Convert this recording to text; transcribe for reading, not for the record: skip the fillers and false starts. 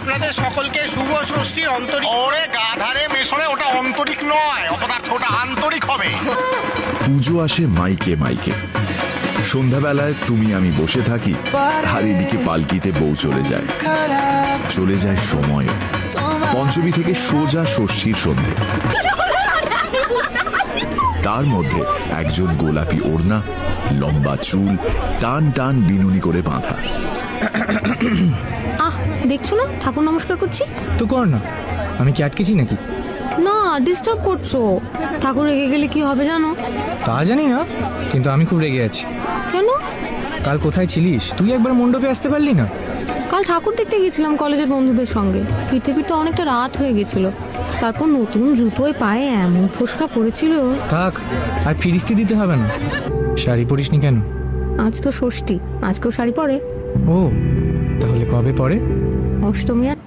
আপনাদের সকলকে শুভ ষষ্ঠীর অন্তরিক। ওরে গাধারে মেশরে, ওটা অন্তরিক নয়, অপদার্থ, ওটা আন্তরিক হবে। পুজো আসে মাইকে মাইকে। সন্ধ্যাবেলায় তুমি আমি বসে থাকি, আর এদিকে পালকিতে বউ চলে যায়। চলে যায় সময়। পঞ্চমী থেকে সোজা ষষ্ঠীর সন্ধে। তার মধ্যে একজন গোলাপি ওড়না, লম্বা চুল, টান টান বিনুনি করে বাঁধা। আহ, দেখছো না ঠাকুর নমস্কার করছি? তো কর না, আমি কি আটকেছি নাকি? না, ডিস্টার্ব করছো। ঠাকুর রেগে গেলে কি হবে জানো? তা জানি না, কিন্তু আমি খুব রেগে আছি। কেন? কাল কোথায় ছিলিস তুই? একবার মণ্ডপে আসতে পারলি না? কাল ঠাকুর দেখতে গেছিলাম কলেজের বন্ধুদের সঙ্গে। ফিরতে ফিরতে অনেকটা রাত হয়ে গেছিল। তারপর নতুন জুতোয় পায়ে এমন ফোসকা পড়েছিল। থাক, আর ফিরিস্তি দিতে হবে না। শাড়ি পরিসনি কেন? আজ তো ষষ্ঠী, আজকেও শাড়ি পরে। ও, তাহলে কবে পরে? অষ্টমী আর